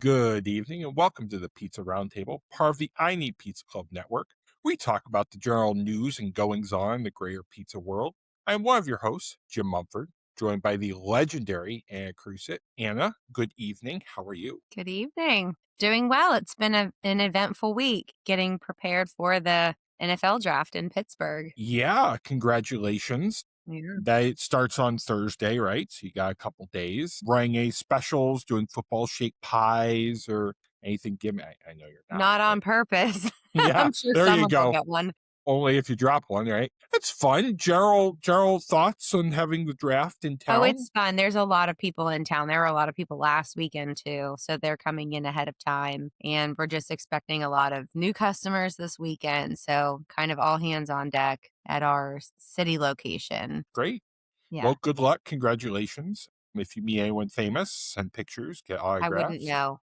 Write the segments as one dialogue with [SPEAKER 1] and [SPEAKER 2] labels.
[SPEAKER 1] Good evening and welcome to the Pizza Roundtable, part of the I Need Pizza Club network. We talk about the general news and goings on in the greater pizza world. I am one of your hosts, Jim Mumford, joined by the legendary Anna Crucitt. Anna, good evening. How are you?
[SPEAKER 2] Good evening. Doing well. It's been an eventful week getting prepared for the NFL draft in Pittsburgh.
[SPEAKER 1] Yeah, congratulations.
[SPEAKER 2] Yeah.
[SPEAKER 1] That starts on Thursday, right? So you got a couple days. Running any specials, doing football-shaped pies or anything. Give me, I know you're not,
[SPEAKER 2] Not
[SPEAKER 1] but
[SPEAKER 2] on purpose.
[SPEAKER 1] yeah,
[SPEAKER 2] I'm sure
[SPEAKER 1] there you
[SPEAKER 2] someone will
[SPEAKER 1] go.
[SPEAKER 2] get one.
[SPEAKER 1] Only if you drop one, right? It's fun. General thoughts on having the draft in
[SPEAKER 2] Oh,
[SPEAKER 1] town?
[SPEAKER 2] it's fun. There's a lot of people in town. There were a lot of people last weekend too. So they're coming in ahead of time. And we're just expecting a lot of new customers this weekend. So kind of all hands on deck at our city location.
[SPEAKER 1] Great.
[SPEAKER 2] Yeah.
[SPEAKER 1] Well, good luck. Congratulations. If you meet anyone famous, send pictures, get
[SPEAKER 2] I wouldn't
[SPEAKER 1] autographs.
[SPEAKER 2] know.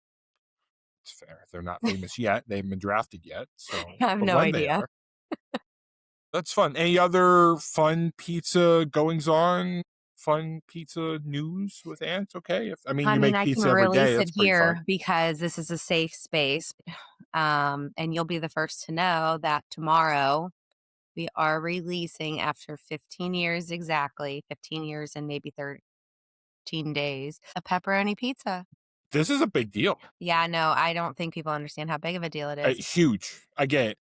[SPEAKER 1] It's fair. They're not famous yet. They haven't been drafted yet.
[SPEAKER 2] I
[SPEAKER 1] So,
[SPEAKER 2] have
[SPEAKER 1] but
[SPEAKER 2] no
[SPEAKER 1] when they
[SPEAKER 2] idea.
[SPEAKER 1] are, that's fun. Any other fun pizza goings on? Fun pizza news with Ants? Okay. You
[SPEAKER 2] I mean,
[SPEAKER 1] make
[SPEAKER 2] I can
[SPEAKER 1] pizza every
[SPEAKER 2] release
[SPEAKER 1] day.
[SPEAKER 2] it
[SPEAKER 1] That's pretty fun.
[SPEAKER 2] here because this is a safe space. And you'll be the first to know that tomorrow we are releasing, after 15 years exactly, 15 years and maybe 13 days, a pepperoni pizza.
[SPEAKER 1] This is a big deal.
[SPEAKER 2] Yeah, no, I don't think people understand how big of a deal it is.
[SPEAKER 1] Huge. I get it.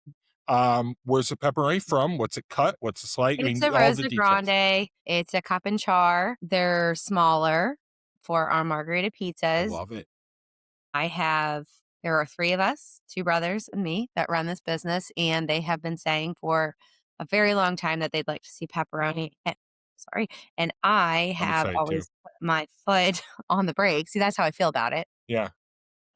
[SPEAKER 1] Where's the pepperoni from? What's it cut? What's the slice?
[SPEAKER 2] It's a
[SPEAKER 1] All the
[SPEAKER 2] Rosa
[SPEAKER 1] details.
[SPEAKER 2] Grande. It's a cup and char. They're smaller for our margarita
[SPEAKER 1] I
[SPEAKER 2] pizzas.
[SPEAKER 1] love it.
[SPEAKER 2] There are three of us, two brothers and me, that run this business, and they have been saying for a very long time that they'd like to see pepperoni. Sorry. And I
[SPEAKER 1] I'm
[SPEAKER 2] have
[SPEAKER 1] excited too.
[SPEAKER 2] always put my foot on the brake. See, that's how I feel about it.
[SPEAKER 1] Yeah,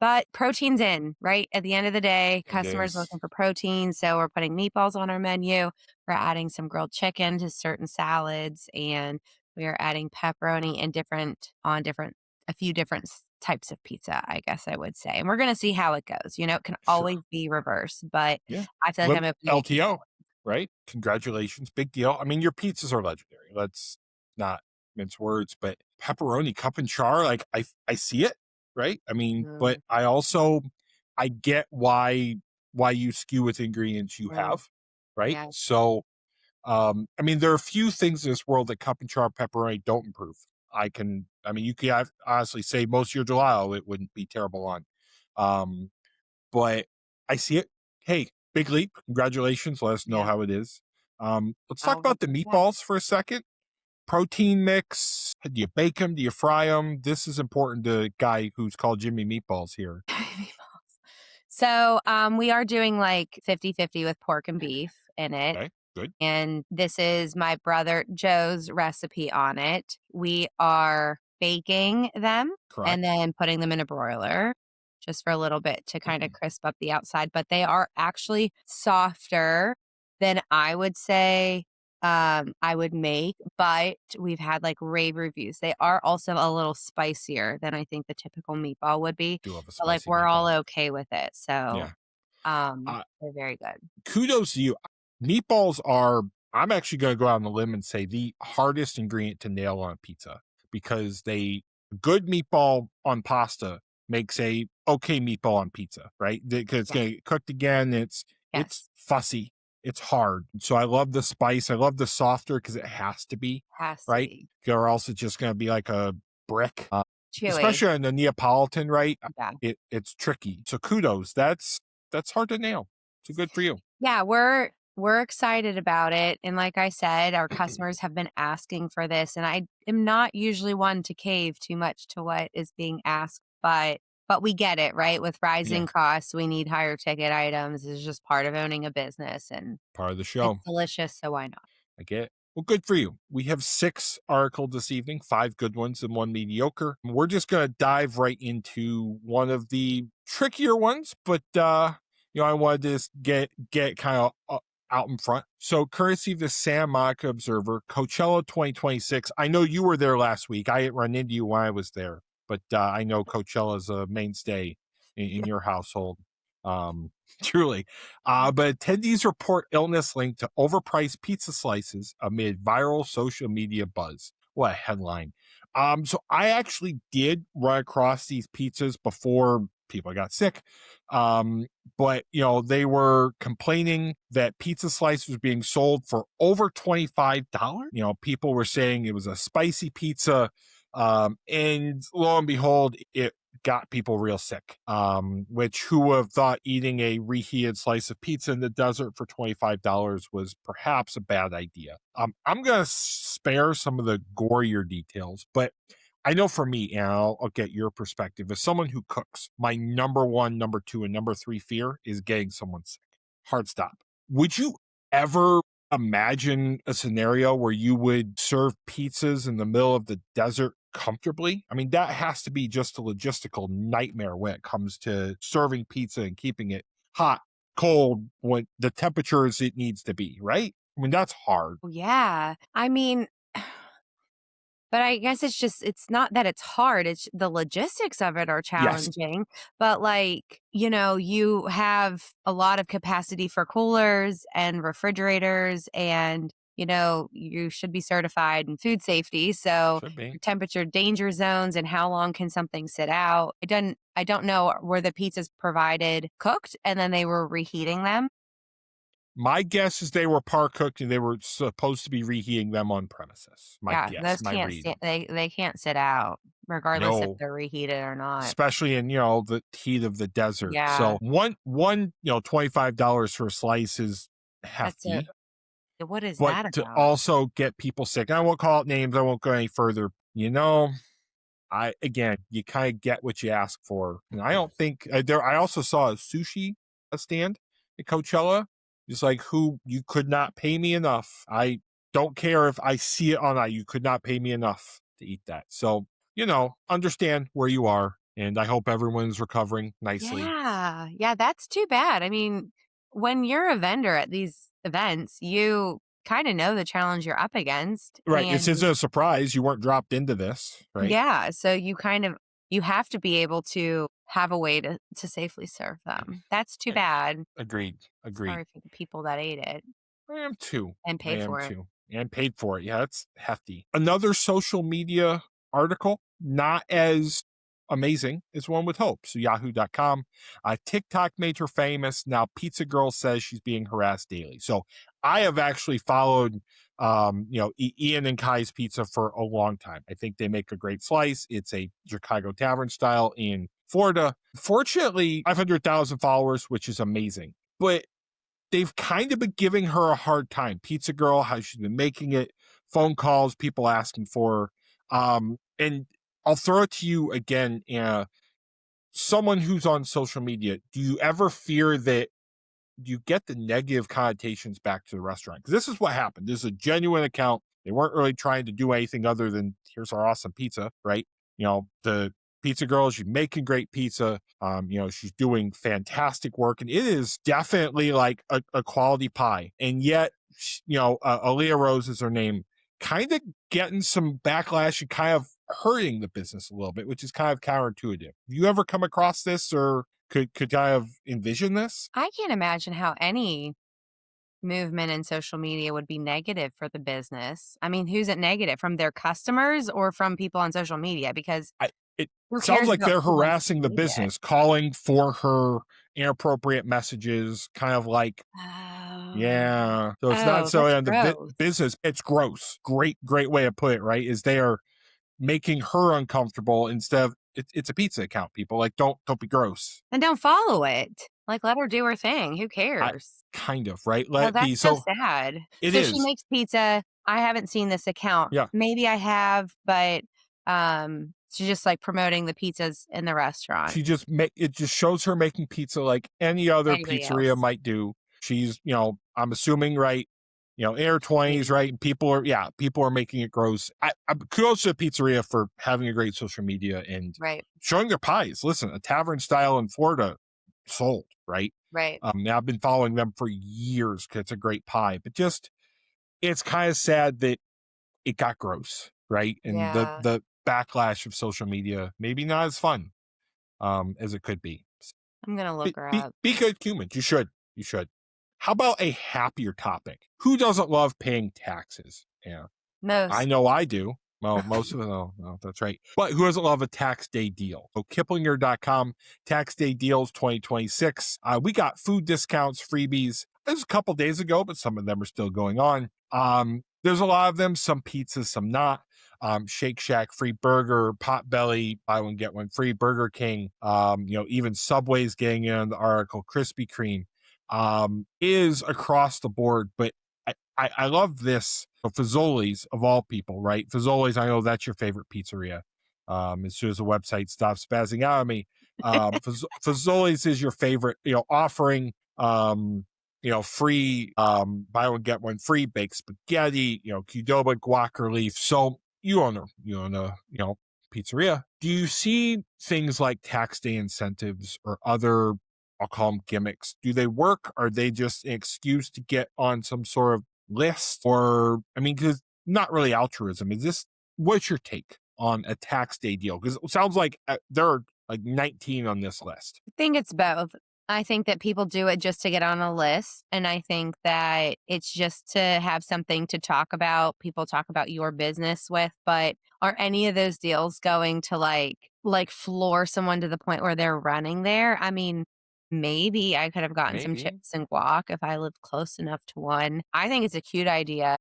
[SPEAKER 2] But protein's in, right? At the end of the day,
[SPEAKER 1] it
[SPEAKER 2] customers
[SPEAKER 1] is.
[SPEAKER 2] looking for protein. So we're putting meatballs on our menu. We're adding some grilled chicken to certain salads, and we are adding pepperoni and a few different types of pizza, I guess I would say. And we're going to see how it goes. It can always
[SPEAKER 1] Sure.
[SPEAKER 2] be reversed, but
[SPEAKER 1] Yeah.
[SPEAKER 2] I feel like I'm opening a can of
[SPEAKER 1] LTO, right? Congratulations. Big deal. Your pizzas are legendary. Let's not mince words, but pepperoni cup and char, like I see it, right? But
[SPEAKER 2] worms.
[SPEAKER 1] I get why you skew with ingredients you
[SPEAKER 2] Mm,
[SPEAKER 1] have, right?
[SPEAKER 2] yeah,
[SPEAKER 1] So there are a few things in this world that cup and char pepperoni don't improve. You could honestly say most of your gelato, it wouldn't be terrible on. Um, but I see it. Hey, big leap. Congratulations. Let us know
[SPEAKER 2] yeah.
[SPEAKER 1] how it is. Let's talk
[SPEAKER 2] I'll
[SPEAKER 1] about the
[SPEAKER 2] report back.
[SPEAKER 1] meatballs for a second. Protein mix. Do you bake them? Do you fry them? This is important to a guy who's called Jimmy Meatballs here.
[SPEAKER 2] So we are doing like 50-50 with pork and beef in it.
[SPEAKER 1] Okay, good.
[SPEAKER 2] And this is my brother Joe's recipe on it. We are baking them and
[SPEAKER 1] Correct.
[SPEAKER 2] then putting them in a broiler just for a little bit to kind of crisp up the outside. But they are actually softer than I would say I would make. But we've had like rave reviews. They are also a little spicier than I think the typical meatball would be.
[SPEAKER 1] Do love a
[SPEAKER 2] But like
[SPEAKER 1] spicy
[SPEAKER 2] we're all
[SPEAKER 1] meatball.
[SPEAKER 2] okay with it. So
[SPEAKER 1] Yeah. Uh,
[SPEAKER 2] they're very good.
[SPEAKER 1] Kudos to you. Meatballs are, I'm actually going to go out on a limb and say, the hardest ingredient to nail on a pizza, because good meatball on pasta makes a okay meatball on pizza, right? Because it's
[SPEAKER 2] Yeah.
[SPEAKER 1] going to get cooked again. It's
[SPEAKER 2] Yes.
[SPEAKER 1] fussy. It's hard. So I love the spice. I love the softer because it has to be,
[SPEAKER 2] Has to
[SPEAKER 1] right?
[SPEAKER 2] be.
[SPEAKER 1] Or else it's just going to be like a brick.
[SPEAKER 2] Chewy.
[SPEAKER 1] Especially on the Neapolitan, right?
[SPEAKER 2] Yeah.
[SPEAKER 1] It's tricky. So kudos. That's hard to nail. So good for you.
[SPEAKER 2] Yeah, we're excited about it. And like I said, our customers have been asking for this. And I am not usually one to cave too much to what is being asked, but we get it, right? With
[SPEAKER 1] Yeah,
[SPEAKER 2] rising costs, we need higher ticket items. It's just part of owning a business and
[SPEAKER 1] part of the
[SPEAKER 2] it's
[SPEAKER 1] show.
[SPEAKER 2] delicious, so why not?
[SPEAKER 1] I get it. Well, good for you. We have 6 articles this evening, 5 good ones and 1 mediocre. We're just going to dive right into one of the trickier ones, but I wanted to just get kind of out in front. So, courtesy of the Santa Monica Observer, Coachella 2026. I know you were there last week. I didn't run into you when I was there, but I know Coachella is a mainstay in your household. Truly. But attendees report illness linked to overpriced pizza slices amid viral social media buzz. What a headline. So I actually did run across these pizzas before people got sick. But they were complaining that pizza slice was being sold for over $25. People were saying it was a spicy pizza. And lo and behold, it got people real sick. Which who would have thought eating a reheated slice of pizza in the desert for $25 was perhaps a bad idea. I'm gonna spare some of the gorier details, but I know for me, and I'll get your perspective. As someone who cooks, my number one, number two, and number three fear is getting someone sick. Hard stop. Would you ever imagine a scenario where you would serve pizzas in the middle of the desert comfortably? I mean, that has to be just a logistical nightmare when it comes to serving pizza and keeping it hot, cold, when the temperatures it needs to be, right? I mean, that's hard.
[SPEAKER 2] Yeah. I mean, but I guess it's not that it's hard. It's the logistics of it are
[SPEAKER 1] Yes.
[SPEAKER 2] challenging. But you have a lot of capacity for coolers and refrigerators and, you should be certified in food safety. So
[SPEAKER 1] Should be.
[SPEAKER 2] your temperature danger zones and how long can something sit out? I don't know, were the pizzas provided cooked and then they were reheating them?
[SPEAKER 1] My guess is they were par cooked and they were supposed to be reheating them on premises. My
[SPEAKER 2] Yeah,
[SPEAKER 1] guess,
[SPEAKER 2] those
[SPEAKER 1] my
[SPEAKER 2] can't
[SPEAKER 1] read.
[SPEAKER 2] sta they can't sit out regardless if
[SPEAKER 1] No,
[SPEAKER 2] they're reheated or not.
[SPEAKER 1] especially in the heat of the desert.
[SPEAKER 2] Yeah,
[SPEAKER 1] So one $25 for a slice is
[SPEAKER 2] that's a
[SPEAKER 1] hefty,
[SPEAKER 2] what is
[SPEAKER 1] but
[SPEAKER 2] that
[SPEAKER 1] to
[SPEAKER 2] about?
[SPEAKER 1] also get people sick. I won't call it names. I won't go any further. You kind of get what you ask for. And I don't think there. I also saw a stand at Coachella. Just like who you could not pay me enough. I don't care if I see it on. You could not pay me enough to eat that. So understand where you are, and I hope everyone's recovering nicely.
[SPEAKER 2] Yeah, yeah, that's too bad. I mean, when you're a vendor at these events, you kinda know the challenge you're up against,
[SPEAKER 1] Right. This isn't
[SPEAKER 2] and
[SPEAKER 1] a surprise. You weren't dropped into this, right?
[SPEAKER 2] yeah, so you have to be able to have a way to safely serve them. That's too
[SPEAKER 1] Eh,
[SPEAKER 2] bad.
[SPEAKER 1] Agreed. Agreed.
[SPEAKER 2] Sorry for the people that ate it
[SPEAKER 1] I am too.
[SPEAKER 2] and
[SPEAKER 1] I
[SPEAKER 2] paid
[SPEAKER 1] am
[SPEAKER 2] for it.
[SPEAKER 1] too. And paid for it. Yeah, that's hefty. Another social media article, not as amazing as one would hope. So yahoo.com. TikTok made her famous. Now Pizza Girl says she's being harassed daily. So I have actually followed Ian and Kai's Pizza for a long time. I think they make a great slice. It's a Chicago tavern style in Florida. Fortunately, 500,000 followers, which is amazing. But they've kind of been giving her a hard time. Pizza Girl, how she's been making it, phone calls, people asking for her. And I'll throw it to you again. Someone who's on social media, do you ever fear that you get the negative connotations back to the restaurant? Because this is what happened. This is a genuine account. They weren't really trying to do anything other than here's our awesome pizza, right? The pizza girl, she's making great pizza. She's doing fantastic work, and it is definitely like a quality pie. And yet, Aaliyah Rose is her name, kind of getting some backlash and kind of hurting the business a little bit, which is kind of counterintuitive. Have you ever come across this or could kind of envision this?
[SPEAKER 2] I can't imagine how any movement in social media would be negative for the business. I mean, who's it negative? From their customers or from people on social media? Because
[SPEAKER 1] It
[SPEAKER 2] who
[SPEAKER 1] sounds
[SPEAKER 2] cares
[SPEAKER 1] like
[SPEAKER 2] about
[SPEAKER 1] they're
[SPEAKER 2] people on
[SPEAKER 1] harassing
[SPEAKER 2] social
[SPEAKER 1] the
[SPEAKER 2] media?
[SPEAKER 1] business, calling for her inappropriate messages, kind of like,
[SPEAKER 2] Oh.
[SPEAKER 1] yeah. So it's not
[SPEAKER 2] Oh,
[SPEAKER 1] so
[SPEAKER 2] that's
[SPEAKER 1] in the
[SPEAKER 2] gross.
[SPEAKER 1] business. It's gross. Great way to put it. Right? Is they are making her uncomfortable instead of it's a pizza account. People like don't be gross.
[SPEAKER 2] And don't follow it. Like, let her do her thing. Who
[SPEAKER 1] I
[SPEAKER 2] cares?
[SPEAKER 1] kind of right. Let
[SPEAKER 2] Oh,
[SPEAKER 1] it be.
[SPEAKER 2] that's so
[SPEAKER 1] So
[SPEAKER 2] sad.
[SPEAKER 1] it
[SPEAKER 2] So she
[SPEAKER 1] is.
[SPEAKER 2] makes pizza. I haven't seen this account.
[SPEAKER 1] Yeah.
[SPEAKER 2] Maybe I have, but she's just like promoting the pizzas in the restaurant.
[SPEAKER 1] She just it just shows her making pizza like any other
[SPEAKER 2] Anybody
[SPEAKER 1] pizzeria
[SPEAKER 2] else?
[SPEAKER 1] might do. She's, I'm assuming, right, in her 20s,
[SPEAKER 2] Maybe.
[SPEAKER 1] right? People are making it gross. I kudos to the pizzeria for having a great social media and
[SPEAKER 2] Right.
[SPEAKER 1] showing their pies. Listen, a tavern style in Florida sold, right?
[SPEAKER 2] Right.
[SPEAKER 1] Now I've been following them for years because it's a great pie, but just it's kind of sad that it got gross, right? And
[SPEAKER 2] Yeah.
[SPEAKER 1] the backlash of social media maybe not as fun as it could be.
[SPEAKER 2] I'm gonna look
[SPEAKER 1] Be,
[SPEAKER 2] her
[SPEAKER 1] be,
[SPEAKER 2] up.
[SPEAKER 1] be good humans. You should. You should. How about a happier topic? Who doesn't love paying taxes? Yeah, I
[SPEAKER 2] Most.
[SPEAKER 1] know I do. Well, most of it, no, that's right. But who doesn't love a tax day deal? So Kiplinger.com, tax day deals 2026. We got food discounts, freebies. This was a couple days ago, but some of them are still going on. There's a lot of them, some pizzas, some not. Shake Shack, free burger, Potbelly, buy one, get one free, Burger King, even Subway's getting in on the article, Krispy Kreme, is across the board. But I love this. So Fazoli's, of all people, right? Fazoli's, I know that's your favorite pizzeria. As soon as the website stops spazzing out on me, Fazoli's is your favorite, offering, free, buy one, get one free, baked spaghetti, Qdoba, guac relief. So you own a pizzeria. Do you see things like tax day incentives or other, I'll call them gimmicks? Do they work? Are they just an excuse to get on some sort of list? Or, because not really altruism. What's your take on a tax day deal? Because it sounds like there are like 19 on this list.
[SPEAKER 2] I think it's both. I think that people do it just to get on a list. And I think that it's just to have something to talk about, people talk about your business with. But are any of those deals going to like floor someone to the point where they're running there? Maybe I could have gotten some chips and guac if I lived close enough to one. I think it's a cute idea.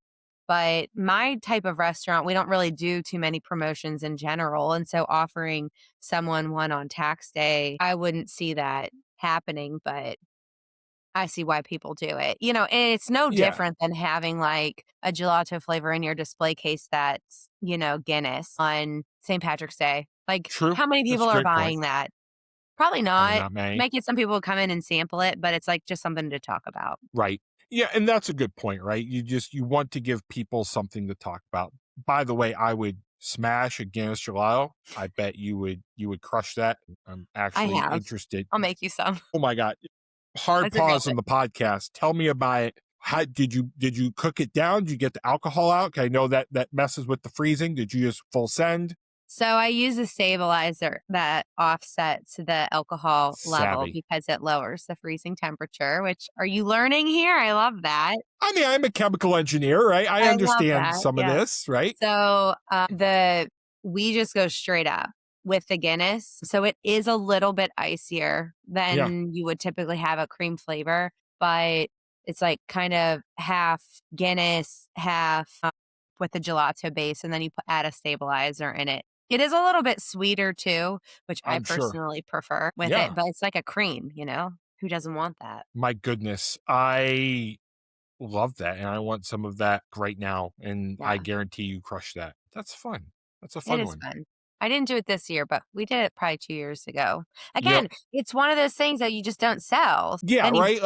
[SPEAKER 2] But my type of restaurant, we don't really do too many promotions in general. And so offering someone one on tax day, I wouldn't see that happening, but I see why people do it. And it's no different than having like a gelato flavor in your display case that's, Guinness on St. Patrick's Day. Like,
[SPEAKER 1] True.
[SPEAKER 2] how many people are buying that? Probably not.
[SPEAKER 1] Not many.
[SPEAKER 2] Might get some people come in and sample it, but it's like just something to talk about.
[SPEAKER 1] Right. Yeah, and that's a good point, right? You want to give people something to talk about. By the way, I would smash a Guinness gelato. I bet you would crush that. I'm actually interested.
[SPEAKER 2] I'll make you some.
[SPEAKER 1] Oh my God. Hard pause on the podcast. Tell me about it. How did you cook it down? Did you get the alcohol out? I know that messes with the freezing. Did you just full send?
[SPEAKER 2] So I use a stabilizer that offsets the alcohol level because it lowers the freezing temperature, which, are you learning here? I love that.
[SPEAKER 1] I'm a chemical engineer, right? I understand some of this, right?
[SPEAKER 2] So we just go straight up with the Guinness. So it is a little bit icier than you would typically have a cream flavor, but it's like kind of half Guinness, half with the gelato base, and then you add a stabilizer in it. It is a little bit sweeter too, which I personally prefer with it, but it's like a cream, who doesn't want that?
[SPEAKER 1] My goodness. I love that. And I want some of that right now. And I guarantee you crush that. That's fun. That's a fun one. It is fun.
[SPEAKER 2] I didn't do it this year, but we did it probably 2 years ago. Again, it's one of those things that you just don't sell.
[SPEAKER 1] Yeah, right?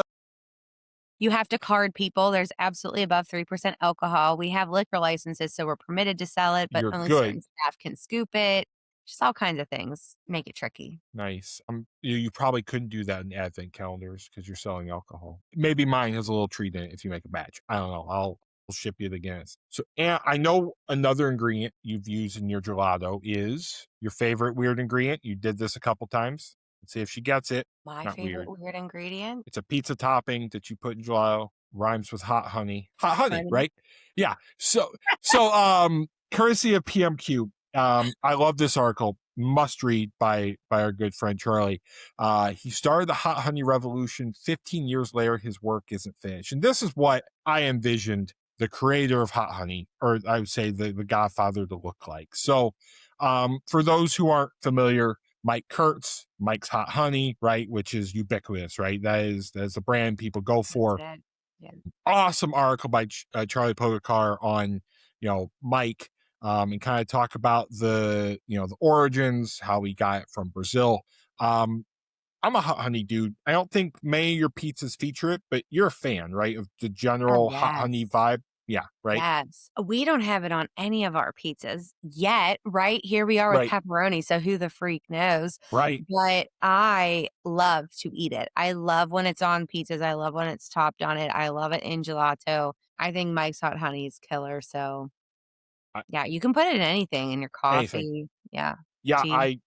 [SPEAKER 2] You have to card people. There's absolutely above 3% alcohol. We have liquor licenses, so we're permitted to sell it, but only certain staff can scoop it. Just all kinds of things make it tricky.
[SPEAKER 1] Nice. You probably couldn't do that in advent calendars because you're selling alcohol. Maybe mine has a little treat in it if you make a batch. I don't know. I'll ship you the Guinness. So, and I know another ingredient you've used in your gelato is your favorite weird ingredient. You did this a couple times. Let's see if she gets it.
[SPEAKER 2] My favorite weird ingredient?
[SPEAKER 1] It's a pizza topping that you put in gelato. Rhymes with hot honey. Hot honey, right? Yeah. So courtesy of PMQ. I love this article. Must read by our good friend Charlie. He started the hot honey revolution. 15 years later, his work isn't finished. And this is what I envisioned the creator of hot honey, or I would say the godfather, to look like. So for those who aren't familiar, Mike Kurtz, Mike's Hot Honey, right, which is ubiquitous, right? That's the brand people go for.
[SPEAKER 2] Yeah.
[SPEAKER 1] Awesome article by Charlie Pogacar on, Mike, and kind of talk about the origins, how we got it from Brazil. I'm a hot honey dude. I don't think many of your pizzas feature it, but you're a fan, right, of the general hot honey vibe. Yeah, right?
[SPEAKER 2] Yes. We don't have it on any of our pizzas yet, right? Here we are with pepperoni, so who the freak knows?
[SPEAKER 1] Right.
[SPEAKER 2] But I love to eat it. I love when it's on pizzas. I love when it's topped on it. I love it in gelato. I think Mike's Hot Honey is killer, so you can put it in anything, in your coffee.
[SPEAKER 1] Anything.
[SPEAKER 2] Yeah.
[SPEAKER 1] Yeah,
[SPEAKER 2] tea.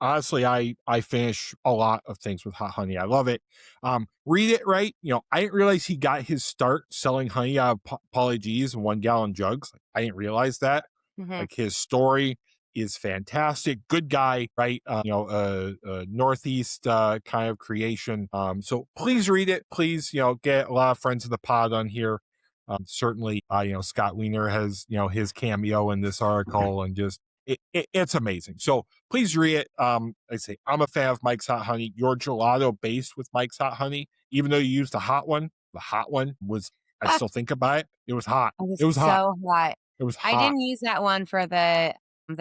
[SPEAKER 1] Honestly, I finish a lot of things with hot honey. I love it. Read it right. I didn't realize he got his start selling honey out of Pauly G's in 1 gallon jugs. I didn't realize that.
[SPEAKER 2] Mhm.
[SPEAKER 1] Like his story is fantastic. Good guy, right? Northeast kind of creation. So please read it. Please, get a lot of friends of the pod on here. Certainly, Scott Wiener has, his cameo in this article, and just it's amazing. So please read it. I say I'm a fan of Mike's Hot Honey. Your gelato based with Mike's Hot Honey, even though you used the hot one was. I still think about it. It was hot.
[SPEAKER 2] It was
[SPEAKER 1] It was hot.
[SPEAKER 2] so hot.
[SPEAKER 1] It was
[SPEAKER 2] I
[SPEAKER 1] hot.
[SPEAKER 2] didn't use that one for the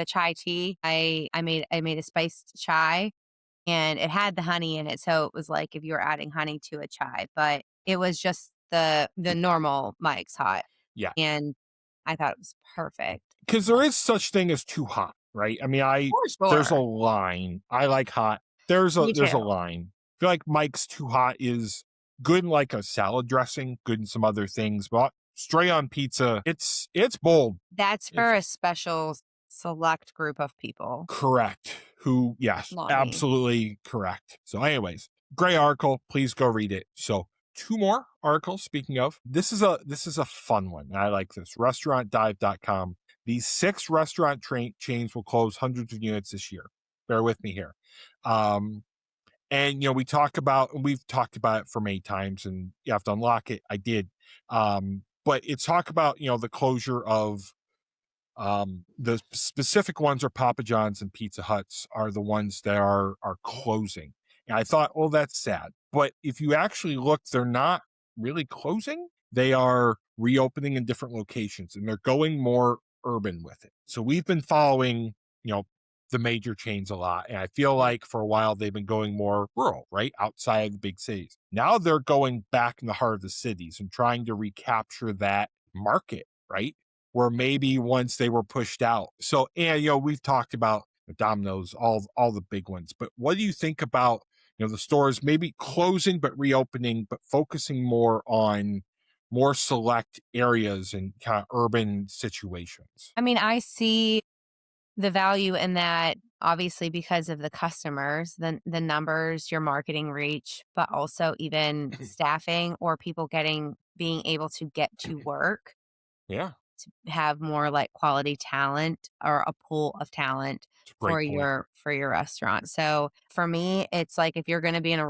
[SPEAKER 2] chai tea. I made a spiced chai, and it had the honey in it, so it was like if you were adding honey to a chai, but it was just the normal Mike's Hot,
[SPEAKER 1] Yeah.
[SPEAKER 2] and I thought it was perfect.
[SPEAKER 1] Because there is such thing as too hot, right? I mean,
[SPEAKER 2] For
[SPEAKER 1] there's a
[SPEAKER 2] sure.
[SPEAKER 1] line. I like hot.
[SPEAKER 2] Me
[SPEAKER 1] There's a
[SPEAKER 2] too.
[SPEAKER 1] line. I feel like Mike's too hot is good in like a salad dressing, good in some other things, but straight on pizza, it's bold.
[SPEAKER 2] That's
[SPEAKER 1] It's
[SPEAKER 2] for a special select group of people.
[SPEAKER 1] correct. Who, yes,
[SPEAKER 2] Not me.
[SPEAKER 1] absolutely correct. So, anyways, great article. Please go read it. So, two more articles. Speaking of, this is a fun one. I like this. Restaurantdive.com. These 6 restaurant chains will close hundreds of units this year. Bear with me here. And we've talked about it for many times, and you have to unlock it. I did. But it's talk about, the closure of the specific ones are Papa John's and Pizza Huts are the ones that are closing. And I thought, oh, that's sad. But if you actually look, they're not really closing. They are reopening in different locations, and they're going more urban with it. So we've been following, the major chains a lot. And I feel like for a while they've been going more rural, right? Outside of the big cities. Now they're going back in the heart of the cities and trying to recapture that market, right? Where maybe once they were pushed out. So, and we've talked about Domino's, all the big ones. But what do you think about the stores maybe closing but reopening, but focusing more on more select areas and kind of urban situations?
[SPEAKER 2] I mean, I see the value in that, obviously, because of the customers, the numbers, your marketing reach, but also even staffing or people being able to get to work
[SPEAKER 1] Yeah,
[SPEAKER 2] to have more like quality talent or a pool of talent
[SPEAKER 1] it's a great point.
[SPEAKER 2] for your restaurant. So for me, it's like if you're going to be in a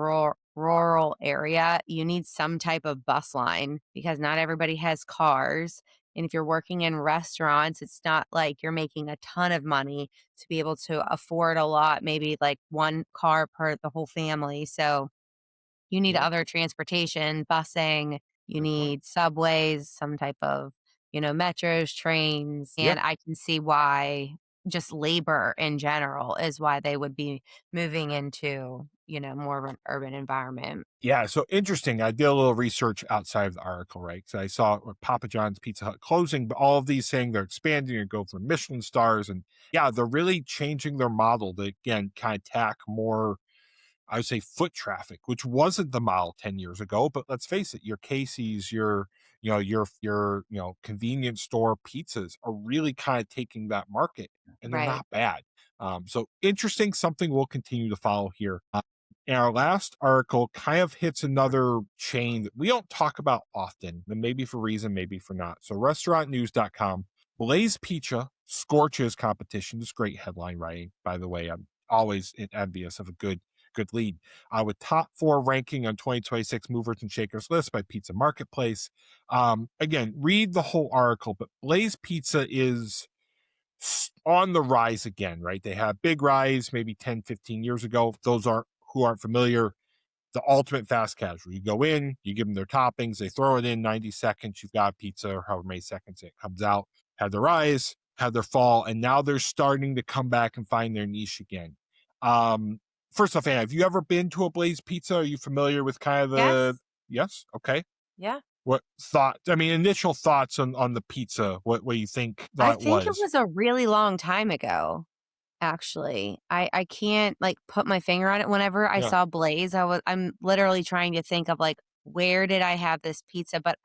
[SPEAKER 2] rural area, you need some type of bus line because not everybody has cars. And if you're working in restaurants, it's not like you're making a ton of money to be able to afford a lot, maybe like one car per the whole family. So you need
[SPEAKER 1] Yeah,
[SPEAKER 2] other transportation, busing, you
[SPEAKER 1] good point.
[SPEAKER 2] need subways, some type of, metros, trains,
[SPEAKER 1] Yeah.
[SPEAKER 2] and I can see why just labor in general is why they would be moving into, more of an urban environment.
[SPEAKER 1] Yeah, so interesting. I did a little research outside of the article, right? So I saw Papa John's, Pizza Hut closing, but all of these saying they're expanding and go for Michelin stars. And yeah, they're really changing their model to, again, kind of tack more, I would say, foot traffic, which wasn't the model 10 years ago. But let's face it, your Casey's, your convenience store pizzas are really kind of taking that market, and they're
[SPEAKER 2] Right.
[SPEAKER 1] not bad. So interesting, something we'll continue to follow here. And our last article kind of hits another chain that we don't talk about often, and maybe for reason, maybe for not. So restaurantnews.com, Blaze Pizza scorches competition. This is great headline writing, by the way. I'm always envious of a good lead. With top 4 ranking on 2026 movers and shakers list by Pizza Marketplace. Again, read the whole article, but Blaze Pizza is on the rise again, right? They had a big rise maybe 10, 15 years ago. Those who aren't familiar, the ultimate fast casual. You go in, you give them their toppings, they throw it in 90 seconds, you've got pizza, or however many seconds it comes out. Had their rise, had their fall, and now they're starting to come back and find their niche again. First off, Anna, have you ever been to a Blaze Pizza? Are you familiar with kind of the
[SPEAKER 2] Yes.
[SPEAKER 1] yes? Okay.
[SPEAKER 2] Yeah.
[SPEAKER 1] What initial thoughts on the pizza, what you think
[SPEAKER 2] I
[SPEAKER 1] that it
[SPEAKER 2] think it
[SPEAKER 1] was?
[SPEAKER 2] was a really long time ago. Actually, I can't, like, put my finger on it. Whenever I
[SPEAKER 1] Yeah.
[SPEAKER 2] saw Blaze, I'm literally trying to think of, like, where did I have this pizza? But,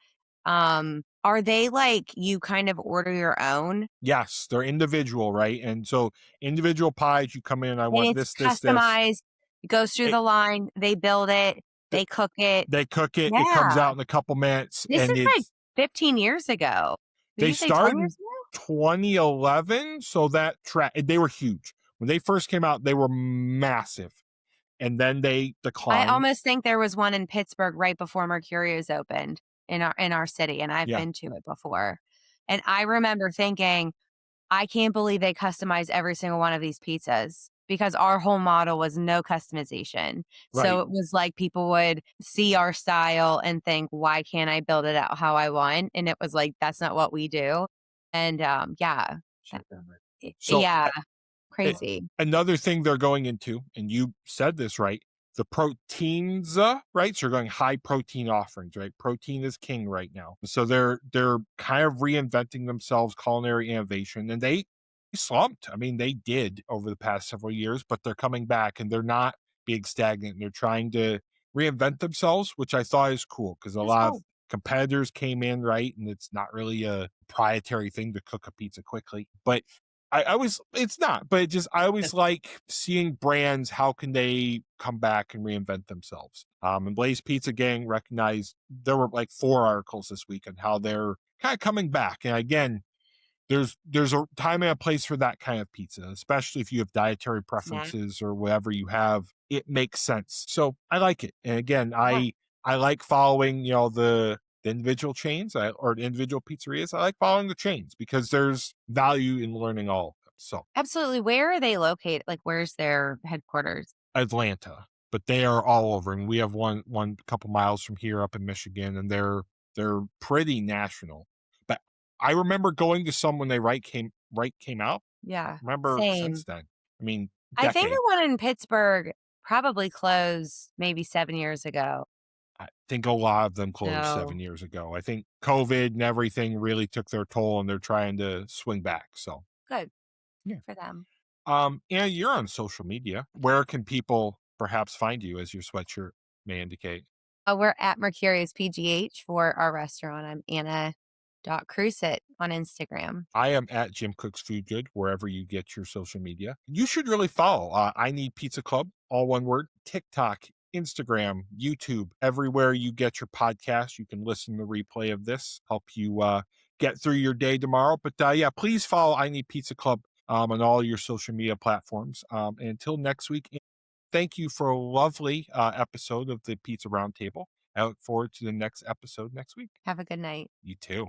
[SPEAKER 2] are they, like, you kind of order your own?
[SPEAKER 1] Yes, they're individual, right? And so individual pies, you come in, I
[SPEAKER 2] And
[SPEAKER 1] want
[SPEAKER 2] it's
[SPEAKER 1] this, this, this.
[SPEAKER 2] customized, it goes through
[SPEAKER 1] It,
[SPEAKER 2] the line, they build it,
[SPEAKER 1] th-
[SPEAKER 2] they cook it.
[SPEAKER 1] they cook it, it comes
[SPEAKER 2] Yeah.
[SPEAKER 1] out in a couple minutes,
[SPEAKER 2] This
[SPEAKER 1] and
[SPEAKER 2] is, like, 15 years ago. Did
[SPEAKER 1] they
[SPEAKER 2] you say 10
[SPEAKER 1] started
[SPEAKER 2] years
[SPEAKER 1] 2011. So that they were huge. When they first came out, they were massive. And then they
[SPEAKER 2] I
[SPEAKER 1] declined.
[SPEAKER 2] almost think there was one in Pittsburgh right before Mercurio's opened in our city, and I've
[SPEAKER 1] Yeah,
[SPEAKER 2] been to it before. And I remember thinking, I can't believe they customize every single one of these pizzas because our whole model was no customization. So
[SPEAKER 1] right.
[SPEAKER 2] it was like people would see our style and think, why can't I build it out how I want? And it was like, that's not what we do. And yeah, that,
[SPEAKER 1] So
[SPEAKER 2] yeah,
[SPEAKER 1] it,
[SPEAKER 2] crazy.
[SPEAKER 1] another thing they're going into, and you said this right, the proteins, right? So you're going high protein offerings, right? Protein is king right now. So they're kind of reinventing themselves, culinary innovation, and they slumped. I mean, they did over the past several years, but they're coming back and they're not being stagnant. They're trying to reinvent themselves, which I thought is cool because a
[SPEAKER 2] Just
[SPEAKER 1] lot of
[SPEAKER 2] hope.
[SPEAKER 1] competitors came in, right? And it's not really a proprietary thing to cook a pizza quickly. But I was it's not, but it just I always like seeing brands, how can they come back and reinvent themselves. And Blaze Pizza Gang recognized there were like 4 articles this week on how they're kind of coming back. And again, there's a time and a place for that kind of pizza, especially if you have dietary
[SPEAKER 2] Snack.
[SPEAKER 1] preferences or whatever you have. It makes sense. So I like it. And again,
[SPEAKER 2] Yeah.
[SPEAKER 1] I like following, the individual chains or the individual pizzerias. I like following the chains because there's value in learning all of them. So
[SPEAKER 2] Absolutely. Where are they located? Like, where's their headquarters?
[SPEAKER 1] Atlanta, but they are all over, and we have one couple miles from here up in Michigan, and they're pretty national. But I remember going to some when they came out.
[SPEAKER 2] Yeah,
[SPEAKER 1] Remember since
[SPEAKER 2] same.
[SPEAKER 1] then. I mean,
[SPEAKER 2] I think
[SPEAKER 1] decade.
[SPEAKER 2] the one in Pittsburgh probably closed maybe 7 years ago.
[SPEAKER 1] I think a lot of them closed
[SPEAKER 2] So,
[SPEAKER 1] 7 years ago. I think COVID and everything really took their toll, and they're trying to swing back. So
[SPEAKER 2] good.
[SPEAKER 1] yeah.
[SPEAKER 2] Good for them.
[SPEAKER 1] And you're on social media. Where can people perhaps find you, as your sweatshirt may indicate?
[SPEAKER 2] We're at Mercurius PGH for our restaurant. I'm Anna.Crucitt on Instagram.
[SPEAKER 1] I am at Jim Cook's Food Good, wherever you get your social media. You should really follow. I Need Pizza Club, all one word, TikTok, Instagram, YouTube, everywhere you get your podcast. You can listen to replay of this, help you get through your day tomorrow. But yeah, please follow I Need Pizza Club on all your social media platforms. And until next week, thank you for a lovely episode of the Pizza Roundtable. I look forward to the next episode next week.
[SPEAKER 2] Have a good night.
[SPEAKER 1] You too.